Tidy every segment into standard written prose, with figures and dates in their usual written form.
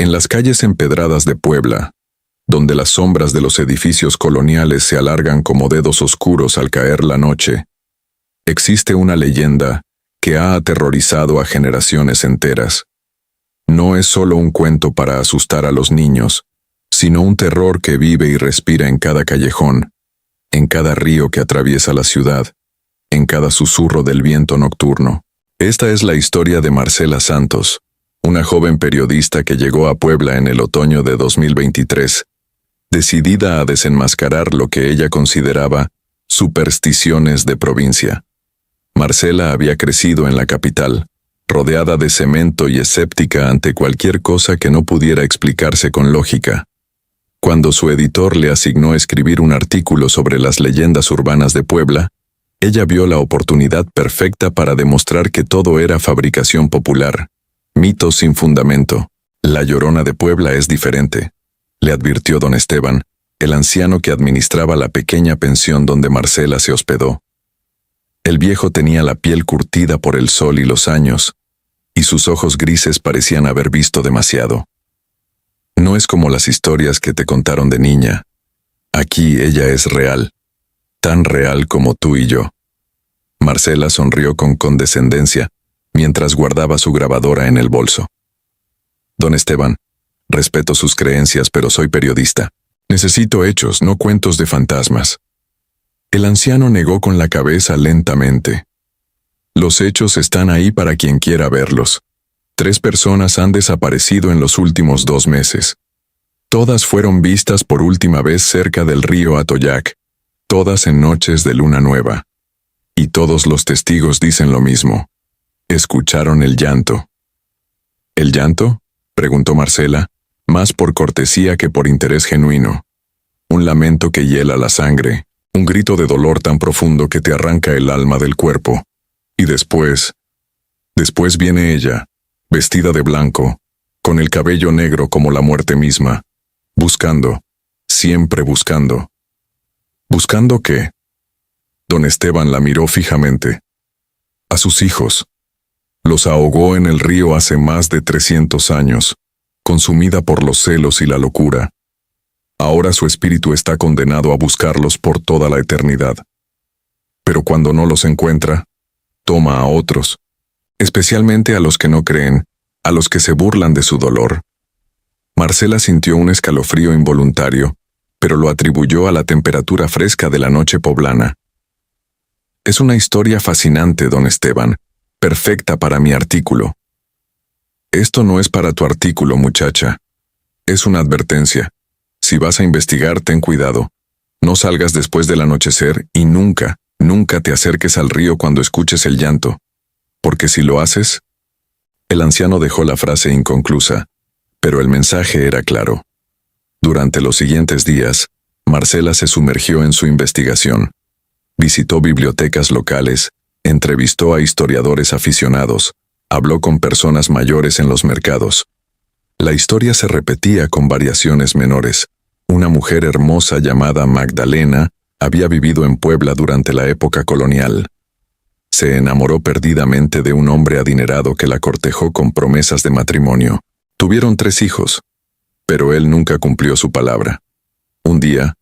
En las calles empedradas de Puebla, donde las sombras de los edificios coloniales se alargan como dedos oscuros al caer la noche, existe una leyenda que ha aterrorizado a generaciones enteras. No es solo un cuento para asustar a los niños, sino un terror que vive y respira en cada callejón, en cada río que atraviesa la ciudad, en cada susurro del viento nocturno. Esta es la historia de Marcela Santos, una joven periodista que llegó a Puebla en el otoño de 2023, decidida a desenmascarar lo que ella consideraba supersticiones de provincia. Marcela había crecido en la capital, rodeada de cemento y escéptica ante cualquier cosa que no pudiera explicarse con lógica. Cuando su editor le asignó escribir un artículo sobre las leyendas urbanas de Puebla, ella vio la oportunidad perfecta para demostrar que todo era fabricación popular, mitos sin fundamento. La Llorona de Puebla es diferente, le advirtió don Esteban, el anciano que administraba la pequeña pensión donde Marcela se hospedó. El viejo tenía la piel curtida por el sol y los años, y sus ojos grises parecían haber visto demasiado. No es como las historias que te contaron de niña. Aquí ella es real, tan real como tú y yo. Marcela sonrió con condescendencia, mientras guardaba su grabadora en el bolso. Don Esteban, respeto sus creencias, pero soy periodista. Necesito hechos, no cuentos de fantasmas. El anciano negó con la cabeza lentamente. Los hechos están ahí para quien quiera verlos. 3 personas han desaparecido en los últimos 2 meses. Todas fueron vistas por última vez cerca del río Atoyac, todas en noches de luna nueva. Y todos los testigos dicen lo mismo. Escucharon el llanto. ¿El llanto?, preguntó Marcela, más por cortesía que por interés genuino. Un lamento que hiela la sangre, un grito de dolor tan profundo que te arranca el alma del cuerpo. Y después viene ella, vestida de blanco, con el cabello negro como la muerte misma, buscando, siempre buscando. ¿Buscando qué? Don Esteban la miró fijamente. A sus hijos. Los ahogó en el río hace más de 300 años, consumida por los celos y la locura. Ahora su espíritu está condenado a buscarlos por toda la eternidad. Pero cuando no los encuentra, toma a otros, especialmente a los que no creen, a los que se burlan de su dolor. Marcela sintió un escalofrío involuntario, pero lo atribuyó a la temperatura fresca de la noche poblana. Es una historia fascinante, don Esteban, perfecta para mi artículo. Esto no es para tu artículo, muchacha. Es una advertencia. Si vas a investigar, ten cuidado. No salgas después del anochecer y nunca te acerques al río cuando escuches el llanto. Porque si lo haces... El anciano dejó la frase inconclusa, pero el mensaje era claro. Durante los siguientes días, Marcela se sumergió en su investigación. Visitó bibliotecas locales, entrevistó a historiadores aficionados, habló con personas mayores en los mercados. La historia se repetía con variaciones menores. Una mujer hermosa llamada Magdalena había vivido en Puebla durante la época colonial. Se enamoró perdidamente de un hombre adinerado que la cortejó con promesas de matrimonio. Tuvieron 3 hijos, pero él nunca cumplió su palabra. Un día,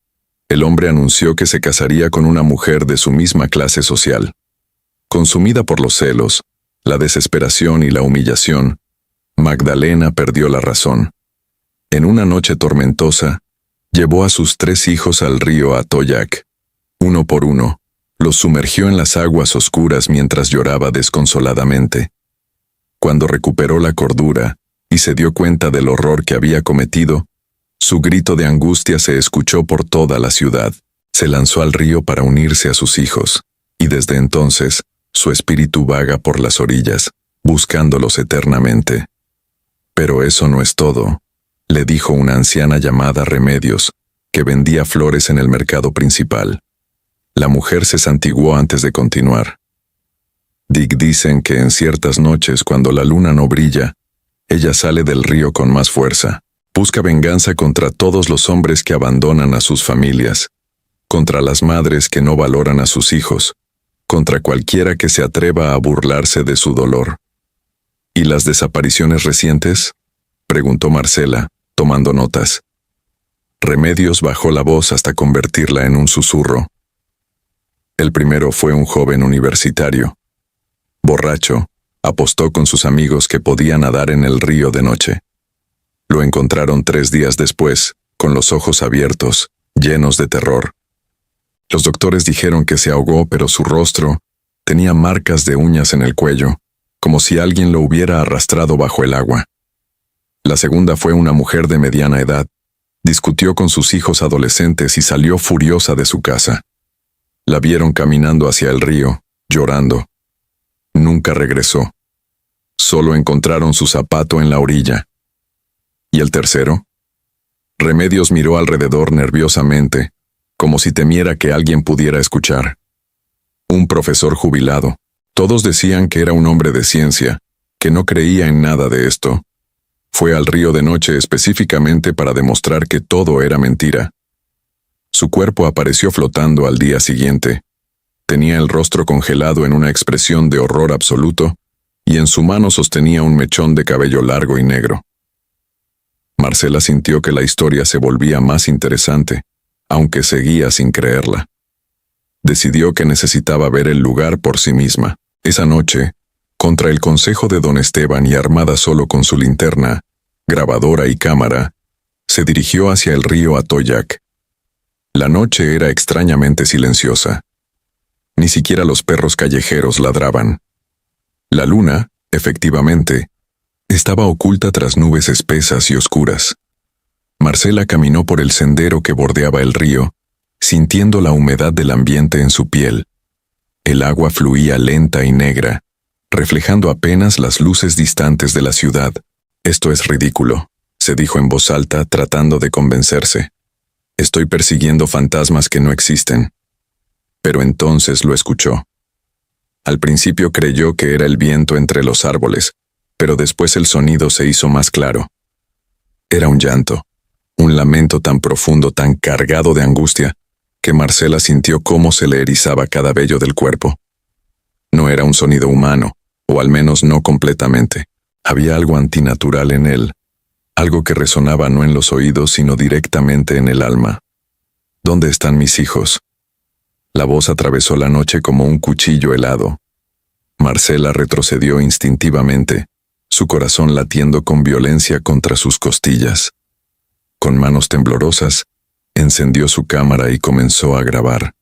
el hombre anunció que se casaría con una mujer de su misma clase social. Consumida por los celos, la desesperación y la humillación, Magdalena perdió la razón. En una noche tormentosa, llevó a sus 3 hijos al río Atoyac. Uno por uno, los sumergió en las aguas oscuras mientras lloraba desconsoladamente. Cuando recuperó la cordura y se dio cuenta del horror que había cometido, su grito de angustia se escuchó por toda la ciudad. Se lanzó al río para unirse a sus hijos, y desde entonces, su espíritu vaga por las orillas, buscándolos eternamente. Pero eso no es todo, le dijo una anciana llamada Remedios, que vendía flores en el mercado principal. La mujer se santiguó antes de continuar. Dicen que en ciertas noches cuando la luna no brilla, ella sale del río con más fuerza. Busca venganza contra todos los hombres que abandonan a sus familias, contra las madres que no valoran a sus hijos, contra cualquiera que se atreva a burlarse de su dolor. ¿Y las desapariciones recientes? preguntó Marcela, tomando notas. Remedios bajó la voz hasta convertirla en un susurro. El primero fue un joven universitario. Borracho, apostó con sus amigos que podía nadar en el río de noche. Lo encontraron 3 días después, con los ojos abiertos, llenos de terror. Los doctores dijeron que se ahogó, pero su rostro tenía marcas de uñas en el cuello, como si alguien lo hubiera arrastrado bajo el agua. La segunda fue una mujer de mediana edad. Discutió con sus hijos adolescentes y salió furiosa de su casa. La vieron caminando hacia el río, llorando. Nunca regresó. Solo encontraron su zapato en la orilla. ¿Y el tercero? Remedios miró alrededor nerviosamente, como si temiera que alguien pudiera escuchar. Un profesor jubilado. Todos decían que era un hombre de ciencia, que no creía en nada de esto. Fue al río de noche específicamente para demostrar que todo era mentira. Su cuerpo apareció flotando al día siguiente. Tenía el rostro congelado en una expresión de horror absoluto, y en su mano sostenía un mechón de cabello largo y negro. Marcela sintió que la historia se volvía más interesante, aunque seguía sin creerla. Decidió que necesitaba ver el lugar por sí misma. Esa noche, contra el consejo de don Esteban y armada solo con su linterna, grabadora y cámara, se dirigió hacia el río Atoyac. La noche era extrañamente silenciosa. Ni siquiera los perros callejeros ladraban. La luna, efectivamente, estaba oculta tras nubes espesas y oscuras. Marcela caminó por el sendero que bordeaba el río, sintiendo la humedad del ambiente en su piel. El agua fluía lenta y negra, reflejando apenas las luces distantes de la ciudad. «Esto es ridículo», se dijo en voz alta, tratando de convencerse. «Estoy persiguiendo fantasmas que no existen». Pero entonces lo escuchó. Al principio creyó que era el viento entre los árboles, pero después el sonido se hizo más claro. Era un llanto, un lamento tan profundo, tan cargado de angustia, que Marcela sintió cómo se le erizaba cada vello del cuerpo. No era un sonido humano, o al menos no completamente. Había algo antinatural en él, algo que resonaba no en los oídos sino directamente en el alma. ¿Dónde están mis hijos? La voz atravesó la noche como un cuchillo helado. Marcela retrocedió instintivamente, su corazón latiendo con violencia contra sus costillas. Con manos temblorosas, encendió su cámara y comenzó a grabar.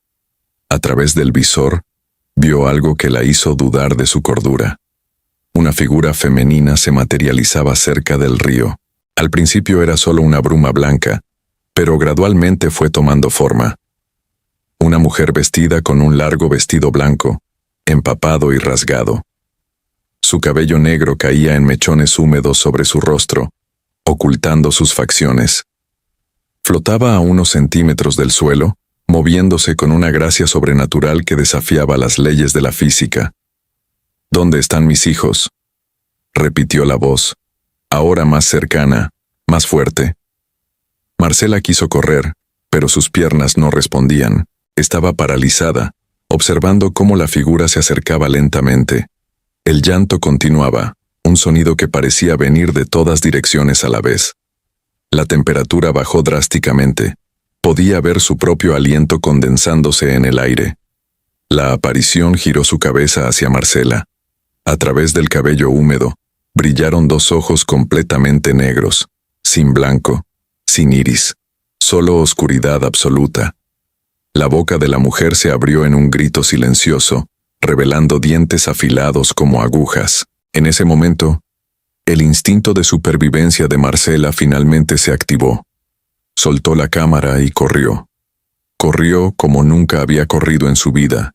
A través del visor, vio algo que la hizo dudar de su cordura. Una figura femenina se materializaba cerca del río. Al principio era solo una bruma blanca, pero gradualmente fue tomando forma. Una mujer vestida con un largo vestido blanco, empapado y rasgado. Su cabello negro caía en mechones húmedos sobre su rostro, ocultando sus facciones. Flotaba a unos centímetros del suelo, moviéndose con una gracia sobrenatural que desafiaba las leyes de la física. «¿Dónde están mis hijos?», repitió la voz, ahora más cercana, más fuerte. Marcela quiso correr, pero sus piernas no respondían. Estaba paralizada, observando cómo la figura se acercaba lentamente. El llanto continuaba, un sonido que parecía venir de todas direcciones a la vez. La temperatura bajó drásticamente. Podía ver su propio aliento condensándose en el aire. La aparición giró su cabeza hacia Marcela. A través del cabello húmedo, brillaron 2 ojos completamente negros, sin blanco, sin iris, solo oscuridad absoluta. La boca de la mujer se abrió en un grito silencioso, revelando dientes afilados como agujas. En ese momento, el instinto de supervivencia de Marcela finalmente se activó. Soltó la cámara y corrió. Corrió como nunca había corrido en su vida,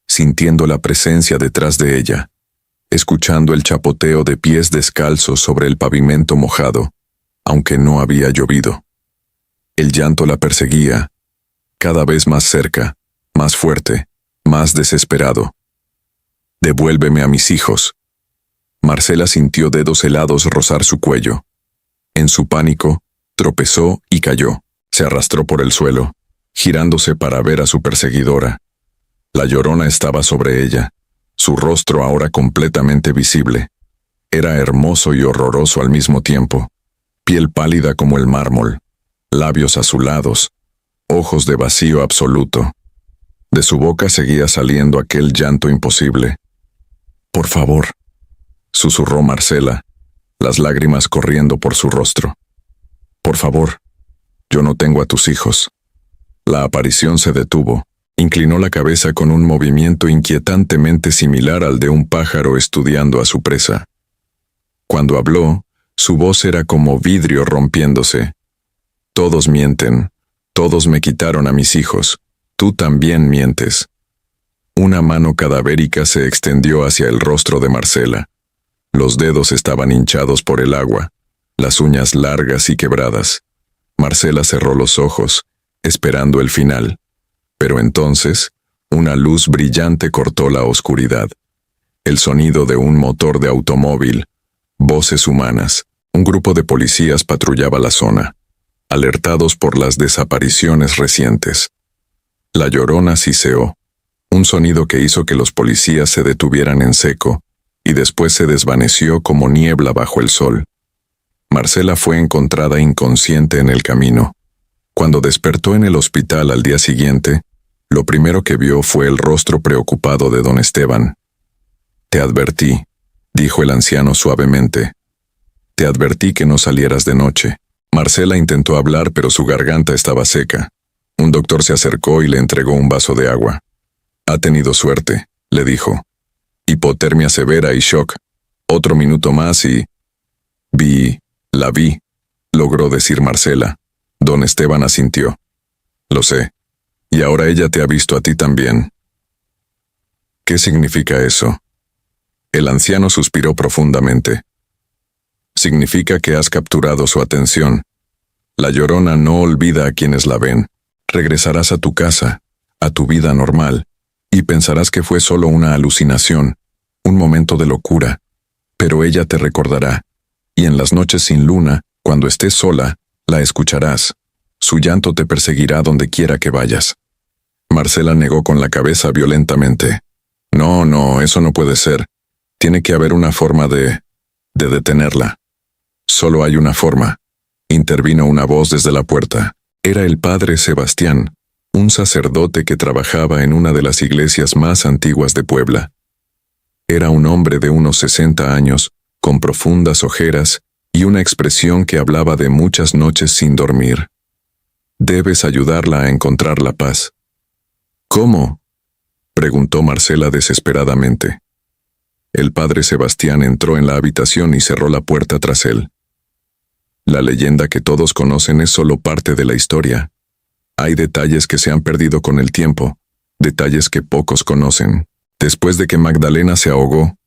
sintiendo la presencia detrás de ella, escuchando el chapoteo de pies descalzos sobre el pavimento mojado, aunque no había llovido. El llanto la perseguía, cada vez más cerca, más fuerte, más desesperado. «Devuélveme a mis hijos». Marcela sintió dedos helados rozar su cuello. En su pánico, tropezó y cayó. Se arrastró por el suelo, girándose para ver a su perseguidora. La Llorona estaba sobre ella, su rostro ahora completamente visible. Era hermoso y horroroso al mismo tiempo. piel pálida como el mármol, labios azulados, ojos de vacío absoluto. De su boca seguía saliendo aquel llanto imposible. «Por favor», susurró Marcela, las lágrimas corriendo por su rostro. «Por favor, yo no tengo a tus hijos». La aparición se detuvo. Inclinó la cabeza con un movimiento inquietantemente similar al de un pájaro estudiando a su presa. Cuando habló, su voz era como vidrio rompiéndose. «Todos mienten. Todos me quitaron a mis hijos. Tú también mientes». Una mano cadavérica se extendió hacia el rostro de Marcela. Los dedos estaban hinchados por el agua, las uñas largas y quebradas. Marcela cerró los ojos, esperando el final. Pero entonces, una luz brillante cortó la oscuridad. El sonido de un motor de automóvil, voces humanas. Un grupo de policías patrullaba la zona, alertados por las desapariciones recientes. La Llorona siseó, un sonido que hizo que los policías se detuvieran en seco, y después se desvaneció como niebla bajo el sol. Marcela fue encontrada inconsciente en el camino. Cuando despertó en el hospital al día siguiente, lo primero que vio fue el rostro preocupado de don Esteban. «Te advertí», dijo el anciano suavemente. «Te advertí que no salieras de noche». Marcela intentó hablar, pero su garganta estaba seca. Un doctor se acercó y le entregó un vaso de agua. «Ha tenido suerte», le dijo. «Hipotermia severa y shock. Otro minuto más y...» La vi», logró decir Marcela. Don Esteban asintió. «Lo sé. Y ahora ella te ha visto a ti también». «¿Qué significa eso?» El anciano suspiró profundamente. «Significa que has capturado su atención. La Llorona no olvida a quienes la ven. Regresarás a tu casa, a tu vida normal, y pensarás que fue solo una alucinación, un momento de locura. Pero ella te recordará, y en las noches sin luna, cuando estés sola, la escucharás. Su llanto te perseguirá donde quiera que vayas». Marcela negó con la cabeza violentamente. No, eso no puede ser. Tiene que haber una forma de detenerla». «Solo hay una forma», intervino una voz desde la puerta. Era el padre Sebastián, un sacerdote que trabajaba en una de las iglesias más antiguas de Puebla. Era un hombre de unos 60 años, con profundas ojeras y una expresión que hablaba de muchas noches sin dormir. «Debes ayudarla a encontrar la paz». «¿Cómo?», preguntó Marcela desesperadamente. El padre Sebastián entró en la habitación y cerró la puerta tras él. «La leyenda que todos conocen es solo parte de la historia. Hay detalles que se han perdido con el tiempo, detalles que pocos conocen. Después de que Magdalena se ahogó,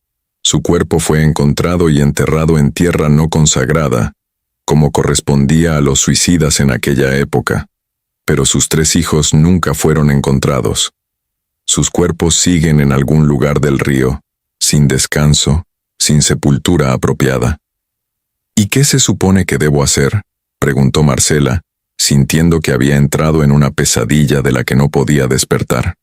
su cuerpo fue encontrado y enterrado en tierra no consagrada, como correspondía a los suicidas en aquella época. Pero sus 3 hijos nunca fueron encontrados. Sus cuerpos siguen en algún lugar del río, sin descanso, sin sepultura apropiada». «¿Y qué se supone que debo hacer?», preguntó Marcela, sintiendo que había entrado en una pesadilla de la que no podía despertar.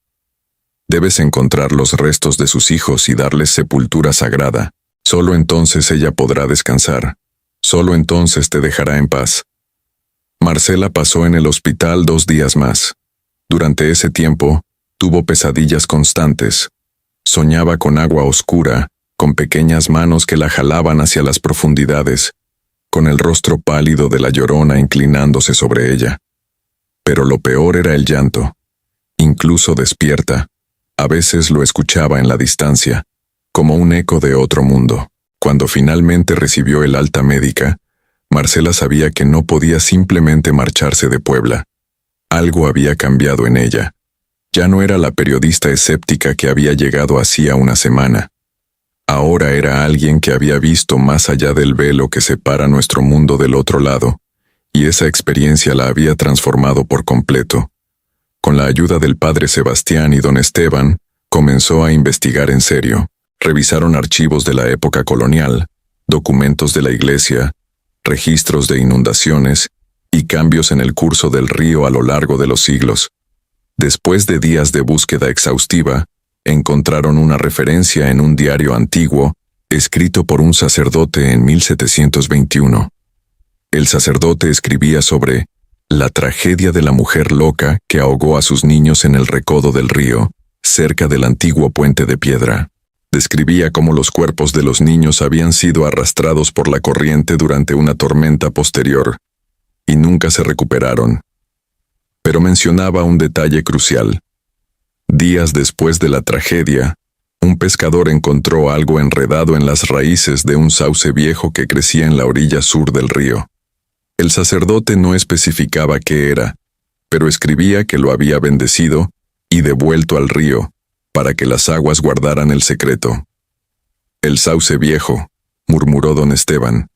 «Debes encontrar los restos de sus hijos y darles sepultura sagrada. Solo entonces ella podrá descansar. Solo entonces te dejará en paz». Marcela pasó en el hospital 2 días más. Durante ese tiempo, tuvo pesadillas constantes. Soñaba con agua oscura, con pequeñas manos que la jalaban hacia las profundidades, con el rostro pálido de la Llorona inclinándose sobre ella. Pero lo peor era el llanto. Incluso despierta, a veces lo escuchaba en la distancia, como un eco de otro mundo. Cuando finalmente recibió el alta médica, Marcela sabía que no podía simplemente marcharse de Puebla. Algo había cambiado en ella. Ya no era la periodista escéptica que había llegado hacía una semana. Ahora era alguien que había visto más allá del velo que separa nuestro mundo del otro lado, y esa experiencia la había transformado por completo. Con la ayuda del padre Sebastián y don Esteban, comenzó a investigar en serio. Revisaron archivos de la época colonial, documentos de la iglesia, registros de inundaciones y cambios en el curso del río a lo largo de los siglos. Después de días de búsqueda exhaustiva, encontraron una referencia en un diario antiguo, escrito por un sacerdote en 1721. El sacerdote escribía sobre la tragedia de la mujer loca que ahogó a sus niños en el recodo del río, cerca del antiguo puente de piedra. Describía cómo los cuerpos de los niños habían sido arrastrados por la corriente durante una tormenta posterior, y nunca se recuperaron. Pero mencionaba un detalle crucial. Días después de la tragedia, un pescador encontró algo enredado en las raíces de un sauce viejo que crecía en la orilla sur del río. El sacerdote no especificaba qué era, pero escribía que lo había bendecido y devuelto al río, para que las aguas guardaran el secreto. «El sauce viejo», murmuró don Esteban.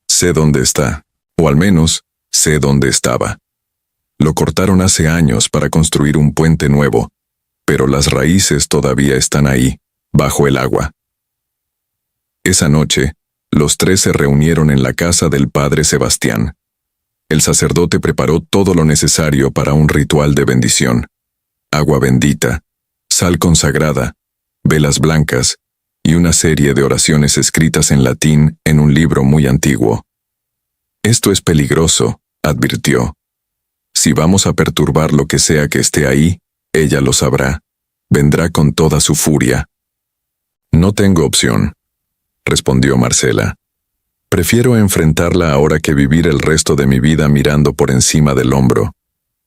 «Sé dónde está, o al menos, sé dónde estaba. Lo cortaron hace años para construir un puente nuevo, pero las raíces todavía están ahí, bajo el agua». Esa noche, los tres se reunieron en la casa del padre Sebastián. El sacerdote preparó todo lo necesario para un ritual de bendición: agua bendita, sal consagrada, velas blancas y una serie de oraciones escritas en latín en un libro muy antiguo. «Esto es peligroso», advirtió. «Si vamos a perturbar lo que sea que esté ahí, ella lo sabrá. Vendrá con toda su furia». «No tengo opción», respondió Marcela. «Prefiero enfrentarla ahora que vivir el resto de mi vida mirando por encima del hombro,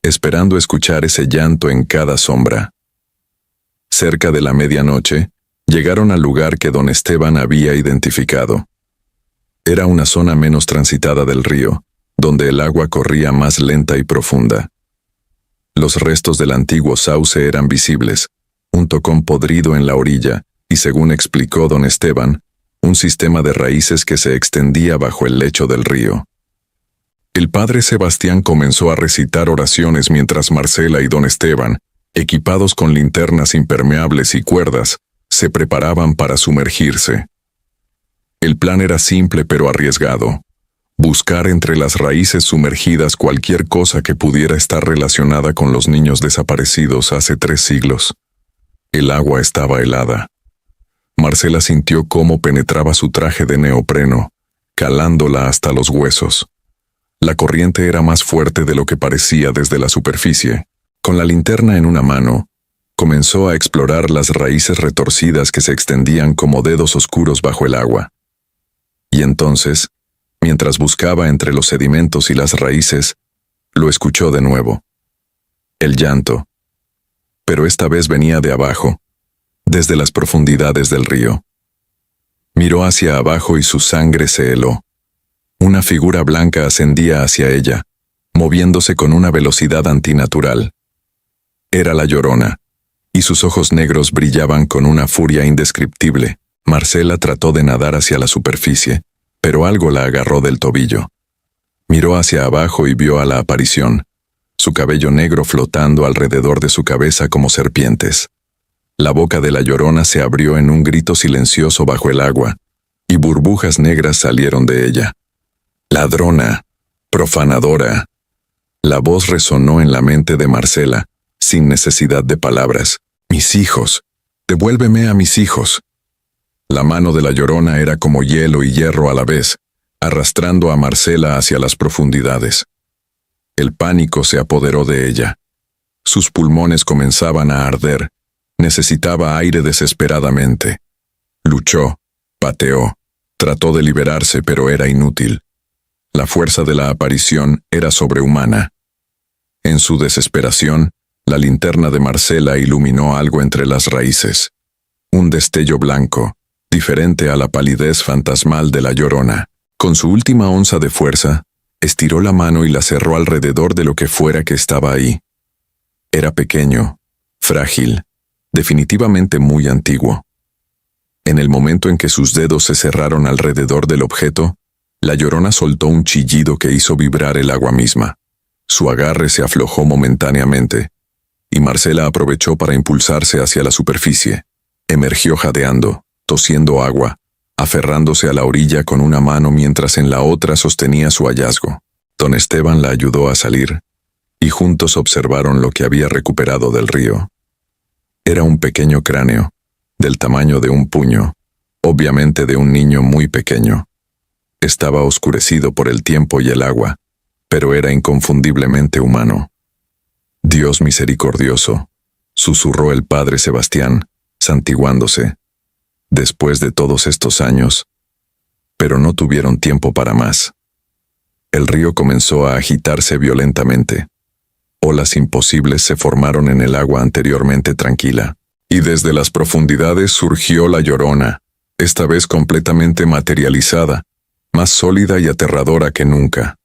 esperando escuchar ese llanto en cada sombra». Cerca de la medianoche, llegaron al lugar que don Esteban había identificado. Era una zona menos transitada del río, donde el agua corría más lenta y profunda. Los restos del antiguo sauce eran visibles, un tocón podrido en la orilla, y según explicó don Esteban, un sistema de raíces que se extendía bajo el lecho del río. El padre Sebastián comenzó a recitar oraciones mientras Marcela y don Esteban, equipados con linternas impermeables y cuerdas, se preparaban para sumergirse. El plan era simple pero arriesgado: buscar entre las raíces sumergidas cualquier cosa que pudiera estar relacionada con los niños desaparecidos hace 3 siglos. El agua estaba helada. Marcela sintió cómo penetraba su traje de neopreno, calándola hasta los huesos. La corriente era más fuerte de lo que parecía desde la superficie. Con la linterna en una mano, comenzó a explorar las raíces retorcidas que se extendían como dedos oscuros bajo el agua. Y entonces, mientras buscaba entre los sedimentos y las raíces, lo escuchó de nuevo. El llanto. Pero esta vez venía de abajo, desde las profundidades del río. Miró hacia abajo y su sangre se heló. Una figura blanca ascendía hacia ella, moviéndose con una velocidad antinatural. Era la Llorona, y sus ojos negros brillaban con una furia indescriptible. Marcela trató de nadar hacia la superficie, pero algo la agarró del tobillo. Miró hacia abajo y vio a la aparición, su cabello negro flotando alrededor de su cabeza como serpientes. La boca de la Llorona se abrió en un grito silencioso bajo el agua, y burbujas negras salieron de ella. «Ladrona, profanadora». La voz resonó en la mente de Marcela, sin necesidad de palabras. «Mis hijos, devuélveme a mis hijos». La mano de la Llorona era como hielo y hierro a la vez, arrastrando a Marcela hacia las profundidades. El pánico se apoderó de ella. Sus pulmones comenzaban a arder. Necesitaba aire desesperadamente. Luchó, pateó, trató de liberarse, pero era inútil. La fuerza de la aparición era sobrehumana. En su desesperación, la linterna de Marcela iluminó algo entre las raíces. Un destello blanco, diferente a la palidez fantasmal de la Llorona. Con su última onza de fuerza, estiró la mano y la cerró alrededor de lo que fuera que estaba ahí. Era pequeño, frágil, definitivamente muy antiguo. En el momento en que sus dedos se cerraron alrededor del objeto, la Llorona soltó un chillido que hizo vibrar el agua misma. Su agarre se aflojó momentáneamente, y Marcela aprovechó para impulsarse hacia la superficie. Emergió jadeando, tosiendo agua, aferrándose a la orilla con una mano mientras en la otra sostenía su hallazgo. Don Esteban la ayudó a salir, y juntos observaron lo que había recuperado del río. Era un pequeño cráneo, del tamaño de un puño, obviamente de un niño muy pequeño. Estaba oscurecido por el tiempo y el agua, pero era inconfundiblemente humano. Dios misericordioso, susurró el padre Sebastián, santiguándose. Después de todos estos años. Pero no tuvieron tiempo para más. El río comenzó a agitarse violentamente. Olas imposibles se formaron en el agua anteriormente tranquila, y desde las profundidades surgió la Llorona, esta vez completamente materializada, más sólida y aterradora que nunca.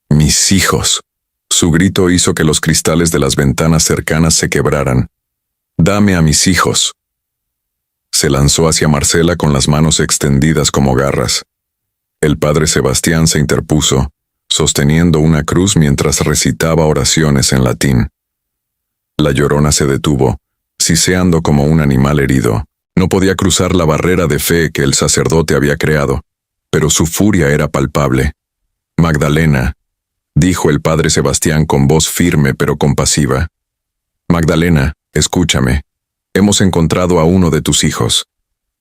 ¡Mis hijos! Su grito hizo que los cristales de las ventanas cercanas se quebraran. ¡Dame a mis hijos! Se lanzó hacia Marcela con las manos extendidas como garras. El padre Sebastián se interpuso, sosteniendo una cruz mientras recitaba oraciones en latín. La Llorona se detuvo, siseando como un animal herido. No podía cruzar la barrera de fe que el sacerdote había creado, pero su furia era palpable. «Magdalena», dijo el padre Sebastián con voz firme pero compasiva. «Magdalena, escúchame. Hemos encontrado a uno de tus hijos.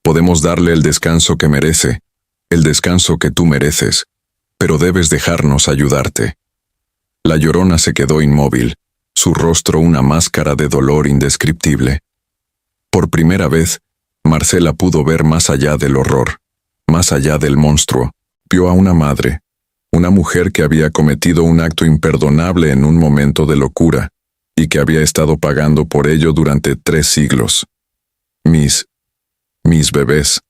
Podemos darle el descanso que merece, el descanso que tú mereces, pero debes dejarnos ayudarte». La Llorona se quedó inmóvil, su rostro una máscara de dolor indescriptible. Por primera vez, Marcela pudo ver más allá del horror, más allá del monstruo. Vio a una madre, una mujer que había cometido un acto imperdonable en un momento de locura, y que había estado pagando por ello durante 3 siglos. Mis bebés.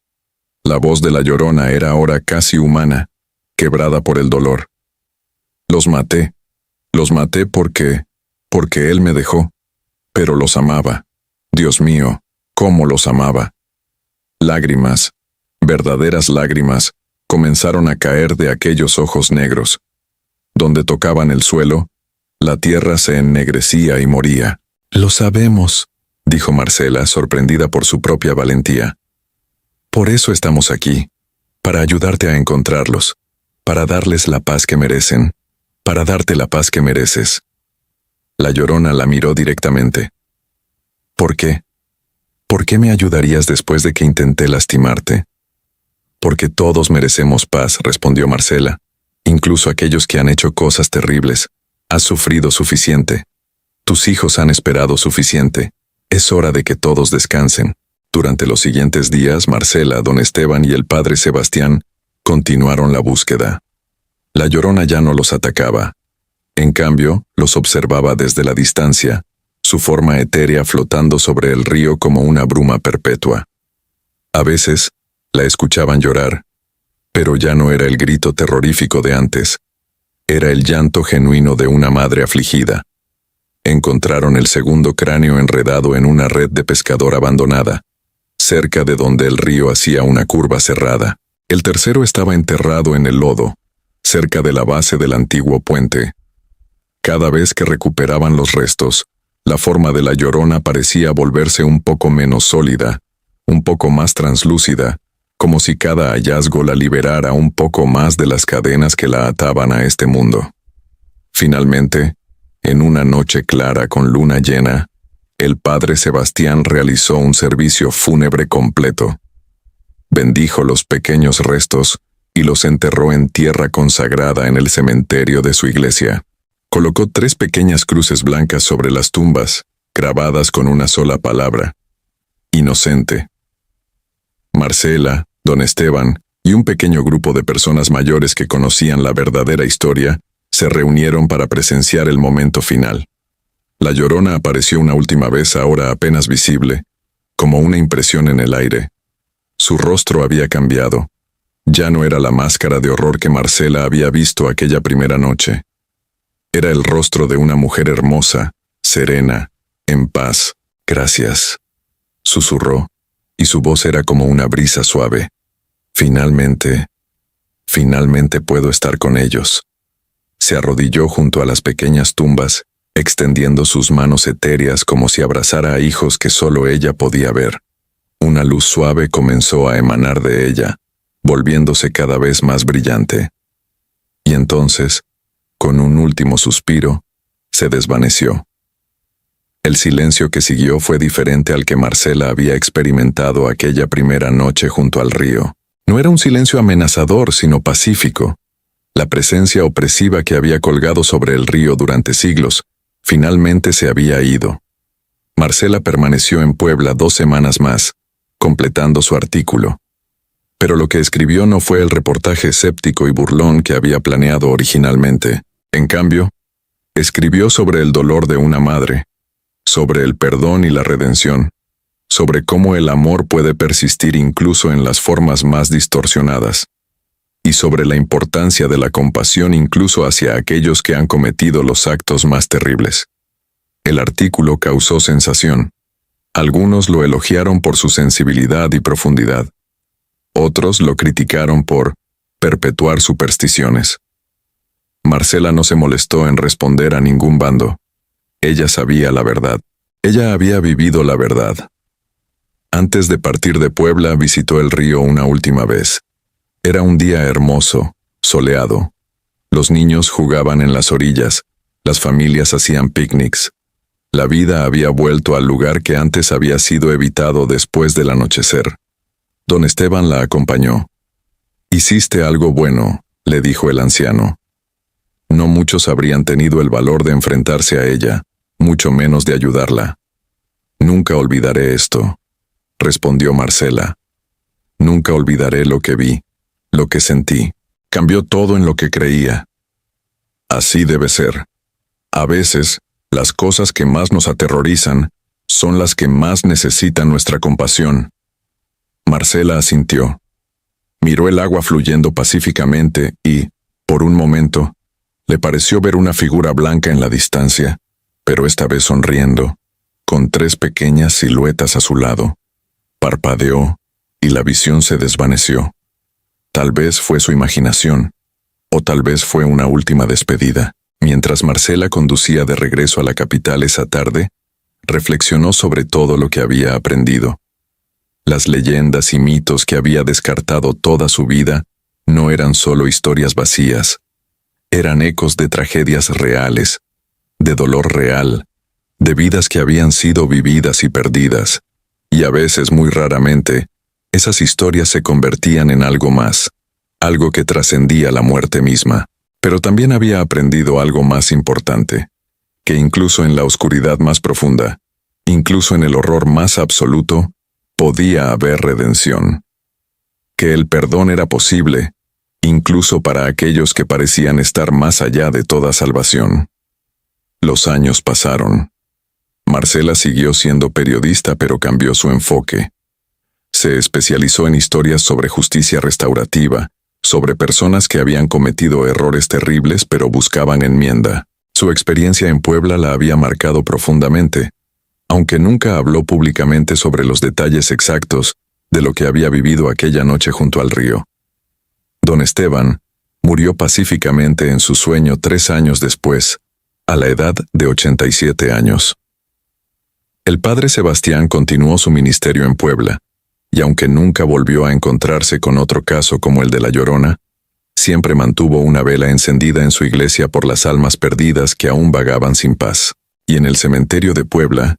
La voz de la Llorona era ahora casi humana, quebrada por el dolor. Los maté porque él me dejó, pero los amaba. Dios mío, cómo los amaba. Lágrimas, verdaderas lágrimas, comenzaron a caer de aquellos ojos negros. Donde tocaban el suelo, la tierra se ennegrecía y moría. «Lo sabemos», dijo Marcela, sorprendida por su propia valentía. «Por eso estamos aquí, para ayudarte a encontrarlos, para darles la paz que merecen, para darte la paz que mereces». La Llorona la miró directamente. «¿Por qué? ¿Por qué me ayudarías después de que intenté lastimarte?» «Porque todos merecemos paz», respondió Marcela, «incluso aquellos que han hecho cosas terribles. Has sufrido suficiente. Tus hijos han esperado suficiente. Es hora de que todos descansen». Durante los siguientes días, Marcela, don Esteban y el padre Sebastián continuaron la búsqueda. La Llorona ya no los atacaba. En cambio, los observaba desde la distancia, su forma etérea flotando sobre el río como una bruma perpetua. A veces, la escuchaban llorar, pero ya no era el grito terrorífico de antes. Era el llanto genuino de una madre afligida. Encontraron el segundo cráneo enredado en una red de pescador abandonada, cerca de donde el río hacía una curva cerrada. El tercero estaba enterrado en el lodo, cerca de la base del antiguo puente. Cada vez que recuperaban los restos, la forma de la Llorona parecía volverse un poco menos sólida, un poco más translúcida, como si cada hallazgo la liberara un poco más de las cadenas que la ataban a este mundo. Finalmente, en una noche clara con luna llena, el padre Sebastián realizó un servicio fúnebre completo. Bendijo los pequeños restos y los enterró en tierra consagrada en el cementerio de su iglesia. Colocó 3 pequeñas cruces blancas sobre las tumbas, grabadas con una sola palabra: inocente. Marcela, don Esteban y un pequeño grupo de personas mayores que conocían la verdadera historia se reunieron para presenciar el momento final. La Llorona apareció una última vez, ahora apenas visible, como una impresión en el aire. Su rostro había cambiado. Ya no era la máscara de horror que Marcela había visto aquella primera noche. Era el rostro de una mujer hermosa, serena, en paz. «Gracias», susurró, y su voz era como una brisa suave. Finalmente puedo estar con ellos». Se arrodilló junto a las pequeñas tumbas, extendiendo sus manos etéreas como si abrazara a hijos que solo ella podía ver. Una luz suave comenzó a emanar de ella, volviéndose cada vez más brillante. Y entonces, con un último suspiro, se desvaneció. El silencio que siguió fue diferente al que Marcela había experimentado aquella primera noche junto al río. No era un silencio amenazador, sino pacífico. La presencia opresiva que había colgado sobre el río durante siglos, finalmente se había ido. Marcela permaneció en Puebla 2 semanas más, completando su artículo. Pero lo que escribió no fue el reportaje escéptico y burlón que había planeado originalmente. En cambio, escribió sobre el dolor de una madre, sobre el perdón y la redención, sobre cómo el amor puede persistir incluso en las formas más distorsionadas, y sobre la importancia de la compasión incluso hacia aquellos que han cometido los actos más terribles. El artículo causó sensación. Algunos lo elogiaron por su sensibilidad y profundidad. Otros lo criticaron por perpetuar supersticiones. Marcela no se molestó en responder a ningún bando. Ella sabía la verdad. Ella había vivido la verdad. Antes de partir de Puebla, visitó el río una última vez. Era un día hermoso, soleado. Los niños jugaban en las orillas, las familias hacían picnics. La vida había vuelto al lugar que antes había sido evitado después del anochecer. Don Esteban la acompañó. «Hiciste algo bueno», le dijo el anciano. No muchos habrían tenido el valor de enfrentarse a ella, mucho menos de ayudarla. «Nunca olvidaré esto», respondió Marcela. «Nunca olvidaré lo que vi, lo que sentí. Cambió todo en lo que creía». Así debe ser. A veces, las cosas que más nos aterrorizan son las que más necesitan nuestra compasión. Marcela asintió. Miró el agua fluyendo pacíficamente y, por un momento, le pareció ver una figura blanca en la distancia, pero esta vez sonriendo, con 3 pequeñas siluetas a su lado. Parpadeó y la visión se desvaneció. Tal vez fue su imaginación, o tal vez fue una última despedida. Mientras Marcela conducía de regreso a la capital esa tarde, reflexionó sobre todo lo que había aprendido. Las leyendas y mitos que había descartado toda su vida no eran solo historias vacías. Eran ecos de tragedias reales, de dolor real, de vidas que habían sido vividas y perdidas, y a veces, muy raramente, esas historias se convertían en algo más, algo que trascendía la muerte misma. Pero también había aprendido algo más importante, que incluso en la oscuridad más profunda, incluso en el horror más absoluto, podía haber redención. Que el perdón era posible, incluso para aquellos que parecían estar más allá de toda salvación. Los años pasaron. Marcela siguió siendo periodista, pero cambió su enfoque. Se especializó en historias sobre justicia restaurativa, sobre personas que habían cometido errores terribles pero buscaban enmienda. Su experiencia en Puebla la había marcado profundamente, aunque nunca habló públicamente sobre los detalles exactos de lo que había vivido aquella noche junto al río. Don Esteban murió pacíficamente en su sueño 3 años después, a la edad de 87 años. El padre Sebastián continuó su ministerio en Puebla, y aunque nunca volvió a encontrarse con otro caso como el de La Llorona, siempre mantuvo una vela encendida en su iglesia por las almas perdidas que aún vagaban sin paz. Y en el cementerio de Puebla,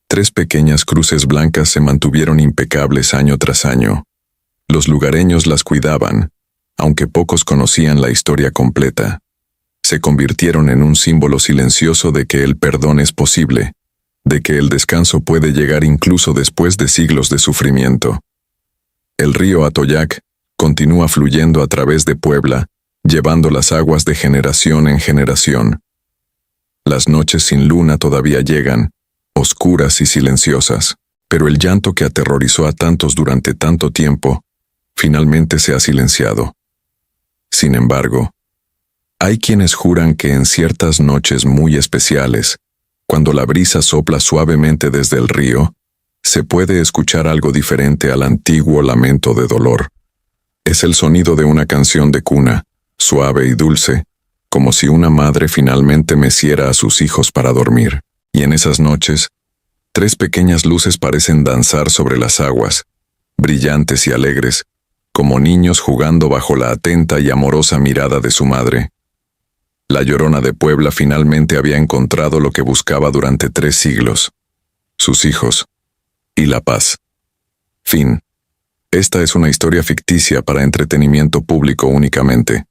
3 pequeñas cruces blancas se mantuvieron impecables año tras año. Los lugareños las cuidaban, aunque pocos conocían la historia completa. Se convirtieron en un símbolo silencioso de que el perdón es posible, de que el descanso puede llegar incluso después de siglos de sufrimiento. El río Atoyac continúa fluyendo a través de Puebla, llevando las aguas de generación en generación. Las noches sin luna todavía llegan, oscuras y silenciosas, pero el llanto que aterrorizó a tantos durante tanto tiempo, finalmente se ha silenciado. Sin embargo, hay quienes juran que en ciertas noches muy especiales, cuando la brisa sopla suavemente desde el río, se puede escuchar algo diferente al antiguo lamento de dolor. Es el sonido de una canción de cuna, suave y dulce, como si una madre finalmente meciera a sus hijos para dormir. Y en esas noches, 3 pequeñas luces parecen danzar sobre las aguas, brillantes y alegres, como niños jugando bajo la atenta y amorosa mirada de su madre. La Llorona de Puebla finalmente había encontrado lo que buscaba durante 3 siglos: sus hijos y la paz. Fin. Esta es una historia ficticia para entretenimiento público únicamente.